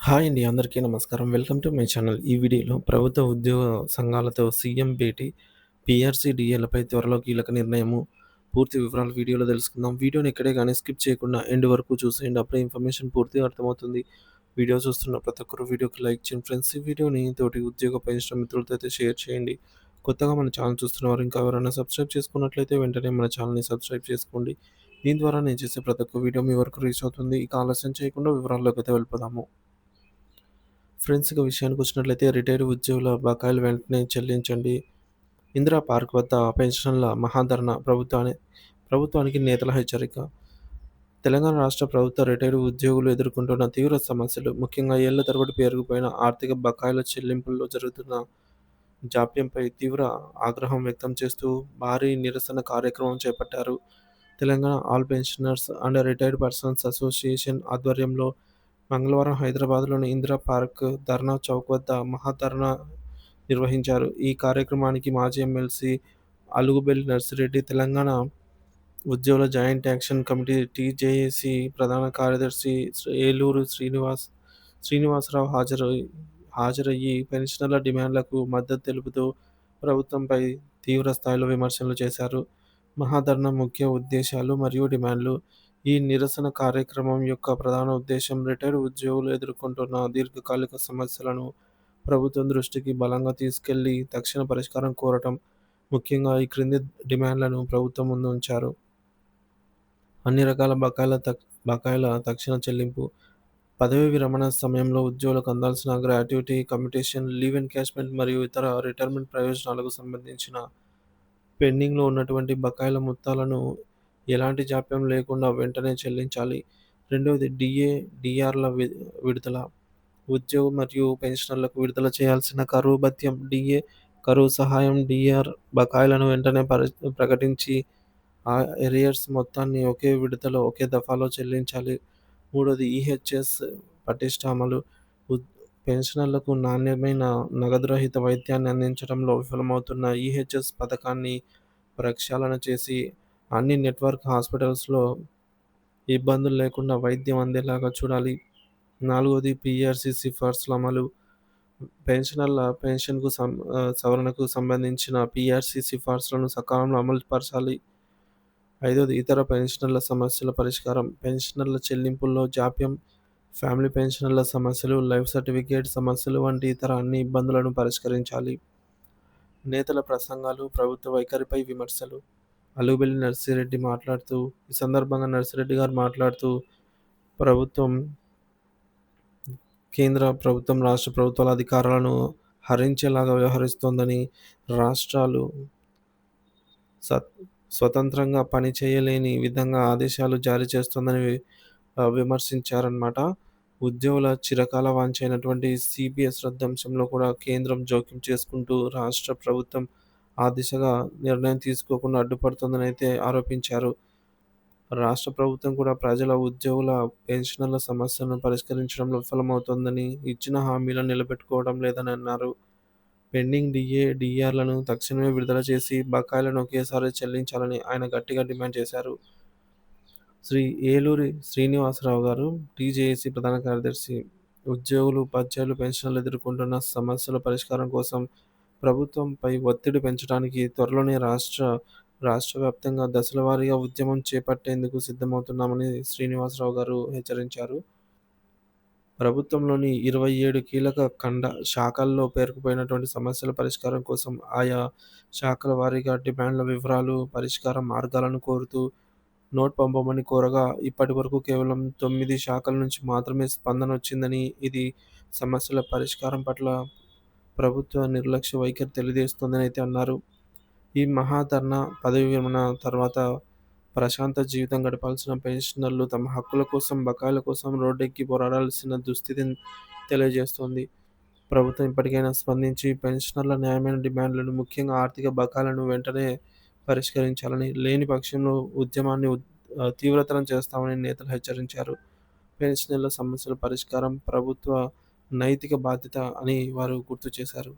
Hi అండి. అందరికీ నమస్కారం. Welcome to my channel. ఈ వీడియోలో ప్రభుత్వ ఉద్యోగ సంఘాలతో సీఎం భేటీ, పీఆర్సీ డీఏలపై త్వరలో కీలక నిర్ణయము. పూర్తి వివరాలు వీడియోలో తెలుసుకుందాం. వీడియోని ఎక్కడే గానీ స్కిప్ చేయకుండా ఎండ్ వరకు చూసేయండి. అప్పుడే ఇన్ఫర్మేషన్ పూర్తిగా అర్థమవుతుంది. వీడియో చూస్తున్న ప్రతి ఒక్కరు వీడియోకి లైక్ చేయండి ఫ్రెండ్స్. ఈ వీడియోని తోటి ఉద్యోగ పెన్షన్ మిత్రులతో అయితే షేర్ చేయండి. కొత్తగా మన ఛానల్ చూస్తున్నవారు ఇంకా ఎవరైనా సబ్స్క్రైబ్ చేసుకున్నట్లయితే వెంటనే మన ఛానల్‌ని సబ్స్క్రైబ్ చేసుకోండి. దీని ద్వారా నేను చేసే ప్రతి ఒక్క వీడియో మీ వరకు రీచ్ అవుతుంది. ఇక ఆలస్యం చేయకుండా వివరాల్లోకైతే వెళ్ళిపోదాము. ఫ్రెండ్స్ ఇక విషయానికొచ్చినట్లయితే రిటైర్డ్ ఉద్యోగుల బకాయిలు వెంటనే చెల్లించండి. ఇందిరా పార్క్ వద్ద పెన్షన్ల మహాధరణ ప్రభుత్వానికి నేతల హెచ్చరిక. తెలంగాణ రాష్ట్ర ప్రభుత్వ రిటైర్డ్ ఉద్యోగులు ఎదుర్కొంటున్న తీవ్ర సమస్యలు, ముఖ్యంగా ఏళ్ల తరబడి పేరుకుపోయిన ఆర్థిక బకాయిల చెల్లింపుల్లో జరుగుతున్న జాప్యంపై తీవ్ర ఆగ్రహం వ్యక్తం చేస్తూ భారీ నిరసన కార్యక్రమం చేపట్టారు. Telangana all pensioners and retired persons association ఆధ్వర్యంలో మంగళవారం హైదరాబాద్‌లోని ఇందిరా పార్క్ ధర్నా చౌక్ వద్ద మహాధరణ నిర్వహించారు. ఈ కార్యక్రమానికి మాజీ ఎమ్మెల్సీ అలుగుబెల్లి నర్సిరెడ్డి, తెలంగాణ ఉద్యోగుల జాయింట్ యాక్షన్ కమిటీ టీజేఏసీ ప్రధాన కార్యదర్శి ఏలూరు శ్రీనివాసరావు హాజరయ్యి పెన్షనర్ల డిమాండ్లకు మద్దతు తెలుపుతూ ప్రభుత్వంపై తీవ్ర స్థాయిలో విమర్శలు చేశారు. మహాధరణ ముఖ్య ఉద్దేశాలు మరియు డిమాండ్లు. ఈ నిరసన కార్యక్రమం యొక్క ప్రధాన ఉద్దేశం రిటైర్డ్ ఉద్యోగులు ఎదుర్కొంటున్న దీర్ఘకాలిక సమస్యలను ప్రభుత్వం దృష్టికి బలంగా తీసుకెళ్లి తక్షణ పరిష్కారం కోరటం. ముఖ్యంగా ఈ క్రింది డిమాండ్లను ప్రభుత్వం ముందు ఉంచారు. అన్ని రకాల బకాయిల తక్షణ చెల్లింపు, పదవీ విరమణ సమయంలో ఉద్యోగులకు అందాల్సిన గ్రాట్యుటీ, కమ్యుటేషన్, లీవ్ ఎన్కాష్‌మెంట్ మరియు ఇతర రిటైర్మెంట్ ప్రయోజనాలకు సంబంధించిన పెండింగ్‌లో ఉన్నటువంటి బకాయిల మొత్తాలను ఎలాంటి జాప్యం లేకుండా వెంటనే చెల్లించాలి. రెండవది డీఏ, డీఆర్‌ల విడుదల. ఉద్యోగ మరియు పెన్షనర్లకు విడుదల చేయాల్సిన కరువు భత్యం, డీఏ, కరువు సహాయం, డీఆర్ బకాయిలను వెంటనే ప్రకటించి ఆ ఎరియర్స్ మొత్తాన్ని ఒకే విడతలో, ఒకే దఫాలో చెల్లించాలి. మూడోది ఈహెచ్ఎస్ పటిష్ట అమలు. ఉద్ పెన్షనర్లకు నాణ్యమైన నగదు రహిత వైద్యాన్ని అందించడంలో విఫలమవుతున్న ఈహెచ్ఎస్ పథకాన్ని ప్రక్షాళన చేసి అన్ని నెట్వర్క్ హాస్పిటల్స్‌లో ఇబ్బందులు లేకుండా వైద్యం అందేలాగా చూడాలి. నాలుగోది పీఆర్సీ సిఫార్సుల అమలు. పెన్షనర్ల సవరణకు సంబంధించిన పీఆర్సీ సిఫార్సులను సకాలంలో అమలు పరచాలి. ఐదోది ఇతర పెన్షనర్ల సమస్యల పరిష్కారం. పెన్షనర్ల చెల్లింపుల్లో జాప్యం, ఫ్యామిలీ పెన్షనర్ల సమస్యలు, లైఫ్ సర్టిఫికేట్ సమస్యలు వంటి ఇతర అన్ని ఇబ్బందులను పరిష్కరించాలి. నేతల ప్రసంగాలు, ప్రభుత్వ వైఖరిపై విమర్శలు. అలుగుబెల్లి నర్సిరెడ్డి మాట్లాడుతూ ఈ సందర్భంగా నర్సిరెడ్డి గారు మాట్లాడుతూ ప్రభుత్వం కేంద్ర ప్రభుత్వం, రాష్ట్ర ప్రభుత్వాల అధికారాలను హరించేలాగా వ్యవహరిస్తోందని, రాష్ట్రాలు సత్ స్వతంత్రంగా పని చేయలేని విధంగా ఆదేశాలు జారీ చేస్తోందని విమర్శించారనమాట. ఉద్యోగుల చిరకాల వాంఛ అయినటువంటి సీపీఎస్ రద్దంశంలో కూడా కేంద్రం జోక్యం చేసుకుంటూ రాష్ట్ర ప్రభుత్వం ఆ దిశగా నిర్ణయం తీసుకోకుండా అడ్డుపడుతోందని అయితే ఆరోపించారు. రాష్ట్ర ప్రభుత్వం కూడా ప్రజల, ఉద్యోగుల, పెన్షనర్ల సమస్యలను పరిష్కరించడంలో విఫలమవుతోందని, ఇచ్చిన హామీలను నిలబెట్టుకోవడం లేదని అన్నారు. పెండింగ్ డీఏ, డీఆర్‌లను తక్షణమే విడుదల చేసి బకాయిలను ఒకేసారి చెల్లించాలని ఆయన గట్టిగా డిమాండ్ చేశారు. ఏలూరి శ్రీనివాసరావు గారు, టీజేఏసీ ప్రధాన కార్యదర్శి, ఉద్యోగులు, ఉపాధ్యాయులు, పెన్షనర్లు ఎదుర్కొంటున్న సమస్యల పరిష్కారం కోసం ప్రభుత్వంపై ఒత్తిడి పెంచడానికి త్వరలోనే రాష్ట్ర వ్యాప్తంగా దశల వారీగా ఉద్యమం చేపట్టేందుకు సిద్ధమవుతున్నామని శ్రీనివాసరావు గారు హెచ్చరించారు. ప్రభుత్వంలోని 27 కీలక శాఖల్లో పేరుకుపోయినటువంటి సమస్యల పరిష్కారం కోసం ఆయా శాఖల వారీగా డిమాండ్ల వివరాలు, పరిష్కార మార్గాలను కోరుతూ నోట్ పంపమని కోరగా, ఇప్పటివరకు కేవలం 9 శాఖల నుంచి మాత్రమే స్పందనొచ్చిందని, ఇది సమస్యల పరిష్కారం పట్ల ప్రభుత్వ నిర్లక్ష్య వైఖరి తెలియజేస్తోందని అయితే అన్నారు. ఈ మహాధరణ, పదవీ విరమణ తర్వాత ప్రశాంత జీవితం గడపాల్సిన పెన్షనర్లు తమ హక్కుల కోసం, బకాయిల కోసం రోడ్డెక్కి పోరాడాల్సిన దుస్థితిని తెలియజేస్తోంది. ప్రభుత్వం ఇప్పటికైనా స్పందించి పెన్షనర్ల న్యాయమైన డిమాండ్లను, ముఖ్యంగా ఆర్థిక బకాయిలను వెంటనే పరిష్కరించాలని, లేని పక్షంలో ఉద్యమాన్ని తీవ్రతరం చేస్తామని నేతలు హెచ్చరించారు. పెన్షనర్ల సమస్యల పరిష్కారం ప్రభుత్వ నైతిక బాధ్యత అని వారు గుర్తు చేశారు.